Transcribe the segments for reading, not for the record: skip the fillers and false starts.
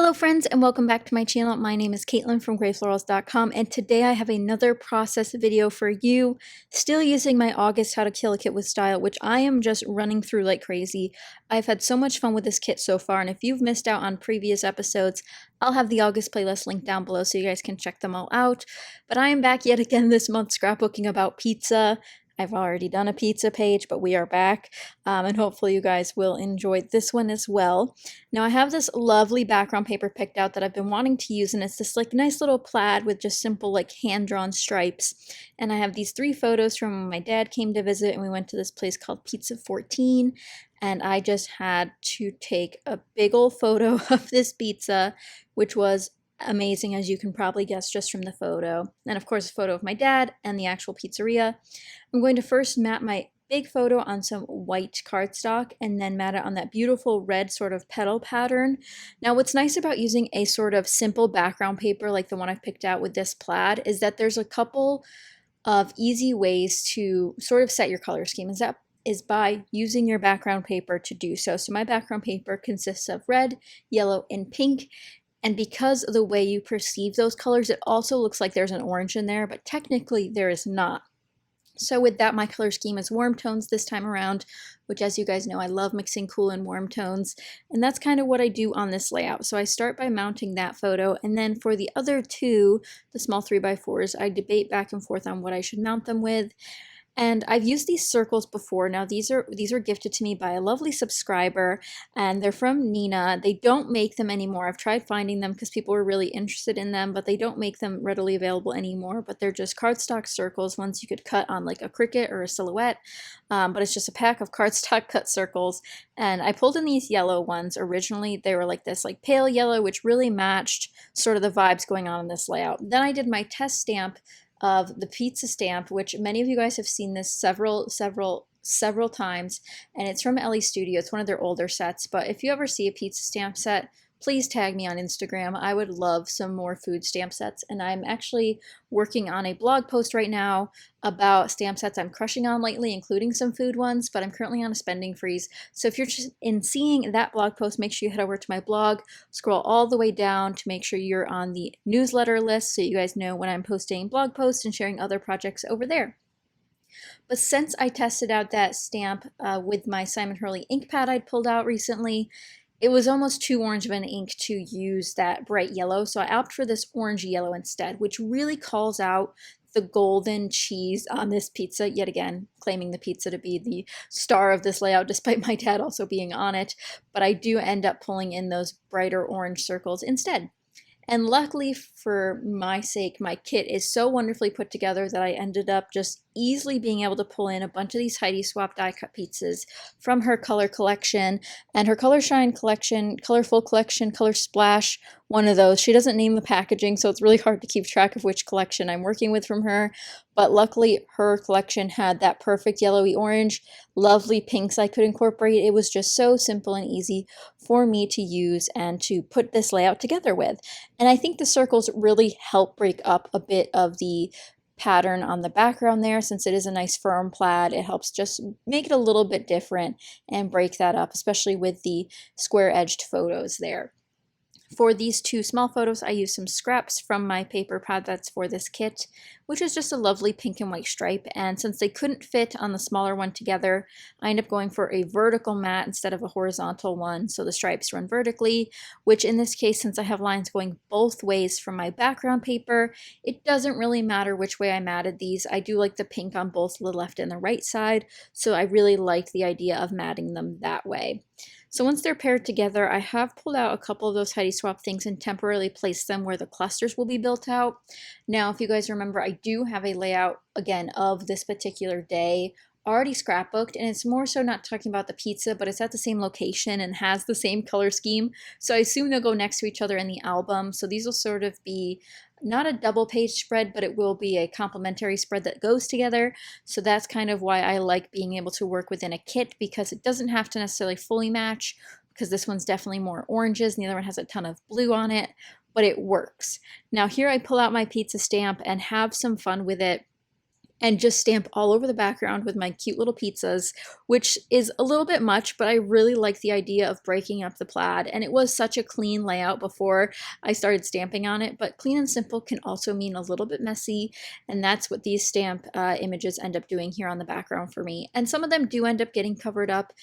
Hello friends and welcome back to my channel. My name is Katelyn from Florals.com and today I have another process video for you, still using my August How to Kill a Kit with Style, which I am just running through like crazy. I've had so much fun with this kit so far, and if you've missed out on previous episodes, I'll have the August playlist linked down below so you guys can check them all out. But I am back yet again this month scrapbooking about pizza. I've already done a pizza page, but we are back, and hopefully you guys will enjoy this one as well. Now I have this lovely background paper picked out that I've been wanting to use, and it's this like nice little plaid with just simple like hand-drawn stripes. And I have these 3 photos from when my dad came to visit and we went to this place called Pizza 14, and I just had to take a big old photo of this pizza, which was amazing, as you can probably guess just from the photo. And of course a photo of my dad and the actual pizzeria. I'm going to first mat my big photo on some white cardstock and then mat it on that beautiful red sort of petal pattern. Now what's nice about using a sort of simple background paper like the one I've picked out with this plaid is that there's a couple of easy ways to sort of set your color scheme, is by using your background paper to do so. So my background paper consists of red, yellow, and pink. And because of the way you perceive those colors, it also looks like there's an orange in there, but technically there is not. So with that, my color scheme is warm tones this time around, which, as you guys know, I love mixing cool and warm tones. And that's kind of what I do on this layout. So I start by mounting that photo, and then for the other 2, the small 3x4s, I debate back and forth on what I should mount them with. And I've used these circles before. Now these are gifted to me by a lovely subscriber, and they're from Nina. They don't make them anymore. I've tried finding them because people were really interested in them, but they don't make them readily available anymore. But they're just cardstock circles, ones you could cut on like a Cricut or a Silhouette. But it's just a pack of cardstock cut circles. And I pulled in these yellow ones. Originally they were like this like pale yellow, which really matched sort of the vibes going on in this layout. Then I did my test stamp of the pizza stamp, which many of you guys have seen this several times, and it's from Ellie Studio. It's one of their older sets, but if you ever see a pizza stamp set, please tag me on Instagram. I would love some more food stamp sets, and I'm actually working on a blog post right now about stamp sets I'm crushing on lately, including some food ones, but I'm currently on a spending freeze. So if you're interested in seeing that blog post, make sure you head over to my blog, scroll all the way down to make sure you're on the newsletter list so you guys know when I'm posting blog posts and sharing other projects over there. But since I tested out that stamp with my Simon Hurley ink pad I'd pulled out recently, it was almost too orange of an ink to use that bright yellow, so I opted for this orange yellow instead, which really calls out the golden cheese on this pizza, yet again claiming the pizza to be the star of this layout despite my dad also being on it, but I do end up pulling in those brighter orange circles instead. And luckily for my sake, my kit is so wonderfully put together that I ended up just easily being able to pull in a bunch of these Heidi Swap die cut pizzas from her color collection and her Color Shine collection, Colorful collection, Color Splash, one of those. She doesn't name the packaging, so it's really hard to keep track of which collection I'm working with from her, but luckily her collection had that perfect yellowy orange, lovely pinks I could incorporate. It was just so simple and easy for me to use and to put this layout together with. And I think the circles really help break up a bit of the pattern on the background there. Since it is a nice firm plaid, it helps just make it a little bit different and break that up, especially with the square edged photos there. For these 2 small photos, I used some scraps from my paper pad that's for this kit, which is just a lovely pink and white stripe. And since they couldn't fit on the smaller one together, I ended up going for a vertical mat instead of a horizontal one, so the stripes run vertically, which in this case, since I have lines going both ways from my background paper, it doesn't really matter which way I matted these. I do like the pink on both the left and the right side, so I really liked the idea of matting them that way. So once they're paired together, I have pulled out a couple of those Heidi Swap things and temporarily placed them where the clusters will be built out. Now, if you guys remember, I do have a layout, again, of this particular day already scrapbooked, and it's more so not talking about the pizza, but it's at the same location and has the same color scheme. So I assume they'll go next to each other in the album. So these will sort of be not a double page spread, but it will be a complementary spread that goes together. So that's kind of why I like being able to work within a kit, because it doesn't have to necessarily fully match, because this one's definitely more oranges and the other one has a ton of blue on it, but it works. Now here I pull out my pizza stamp and have some fun with it and just stamp all over the background with my cute little pizzas, which is a little bit much, but I really like the idea of breaking up the plaid. And it was such a clean layout before I started stamping on it, but clean and simple can also mean a little bit messy, and that's what these stamp images end up doing here on the background for me. And some of them do end up getting covered up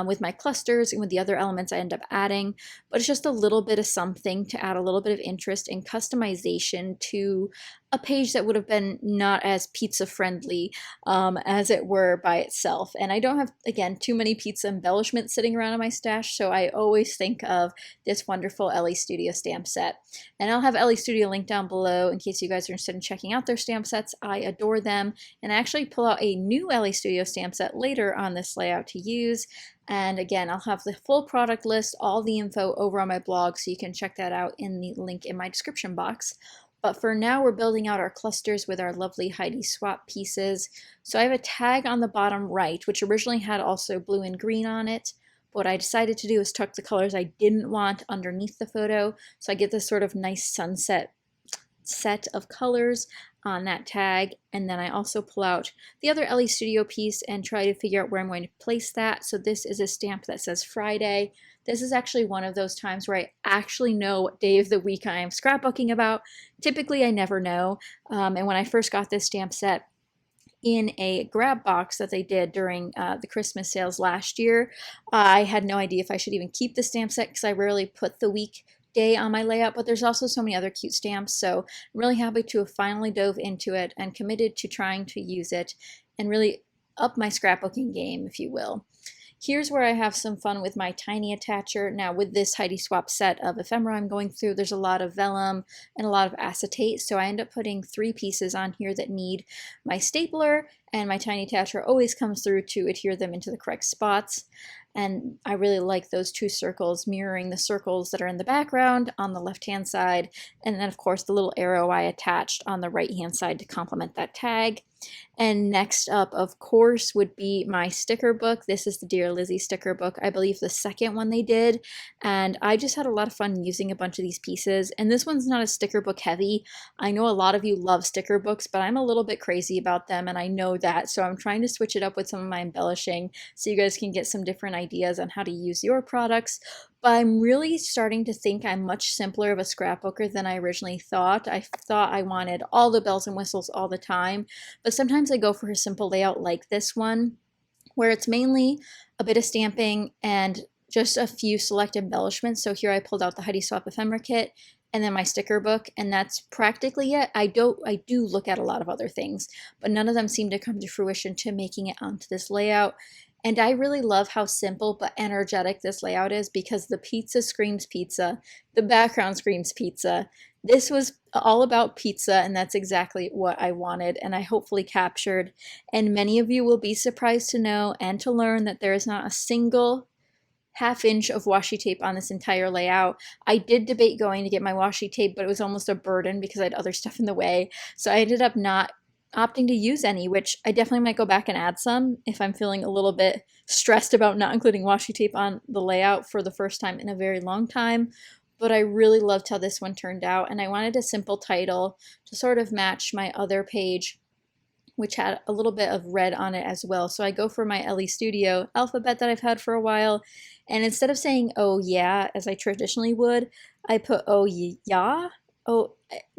with my clusters and with the other elements I end up adding, but it's just a little bit of something to add a little bit of interest and customization to a page that would have been not as pizza friendly as it were by itself. And I don't have, again, too many pizza embellishments sitting around in my stash, so I always think of this wonderful Ellie Studio stamp set. And I'll have Ellie Studio linked down below in case you guys are interested in checking out their stamp sets. I adore them, and I actually pull out a new Ellie Studio stamp set later on this layout to use. And again, I'll have the full product list, all the info over on my blog, so you can check that out in the link in my description box. But for now, we're building out our clusters with our lovely Heidi Swap pieces. So I have a tag on the bottom right, which originally had also blue and green on it. What I decided to do is tuck the colors I didn't want underneath the photo, so I get this sort of nice sunset set of colors on that tag. And then I also pull out the other Ellie Studio piece and try to figure out where I'm going to place that. So this is a stamp that says Friday. This is actually one of those times where I actually know what day of the week I am scrapbooking about. Typically I never know. And when I first got this stamp set in a grab box that they did during the Christmas sales last year, I had no idea if I should even keep the stamp set because I rarely put the weekday on my layout, but there's also so many other cute stamps, so I'm really happy to have finally dove into it and committed to trying to use it and really up my scrapbooking game, if you will. Here's where I have some fun with my tiny attacher. Now with this Heidi Swap set of ephemera I'm going through, there's a lot of vellum and a lot of acetate, so I end up putting 3 pieces on here that need my stapler, and my tiny attacher always comes through to adhere them into the correct spots. And I really like those 2 circles mirroring the circles that are in the background on the left-hand side, and then of course the little arrow I attached on the right-hand side to complement that tag. And next up, of course, would be my sticker book. This is the Dear Lizzie sticker book, I believe the second one they did, and I just had a lot of fun using a bunch of these pieces. And this one's not a sticker book heavy. I know a lot of you love sticker books, but I'm a little bit crazy about them, and I know that, so I'm trying to switch it up with some of my embellishing so you guys can get some different ideas on how to use your products. But I'm really starting to think I'm much simpler of a scrapbooker than I originally thought. I thought I wanted all the bells and whistles all the time, but sometimes I go for a simple layout like this one, where it's mainly a bit of stamping and just a few select embellishments. So here I pulled out the Heidi Swap ephemera kit and then my sticker book, and that's practically it. I do look at a lot of other things, but none of them seem to come to fruition to making it onto this layout. And I really love how simple but energetic this layout is because the pizza screams pizza, the background screams pizza. This was all about pizza, and that's exactly what I wanted and I hopefully captured. And many of you will be surprised to know and to learn that there is not a single half-inch of washi tape on this entire layout. I did debate going to get my washi tape, but it was almost a burden because I had other stuff in the way. So I ended up not opting to use any, which I definitely might go back and add some if I'm feeling a little bit stressed about not including washi tape on the layout for the first time in a very long time. But I really loved how this one turned out, and I wanted a simple title to sort of match my other page, which had a little bit of red on it as well. So I go for my Ellie Studio alphabet that I've had for a while, and instead of saying oh yeah as I traditionally would, I put oh yeah. Oh,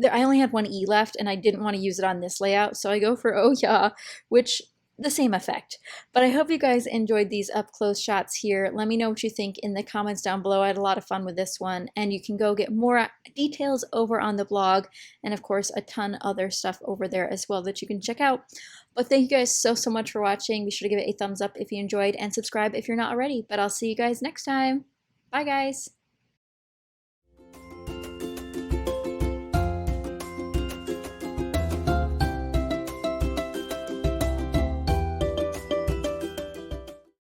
I only had one E left and I didn't want to use it on this layout, so I go for oh yeah, which the same effect. But I hope you guys enjoyed these up close shots here. Let me know what you think in the comments down below. I had a lot of fun with this one, and you can go get more details over on the blog, and of course a ton other stuff over there as well that you can check out. But thank you guys so much for watching. Be sure to give it a thumbs up if you enjoyed and subscribe if you're not already. But I'll see you guys next time. Bye guys.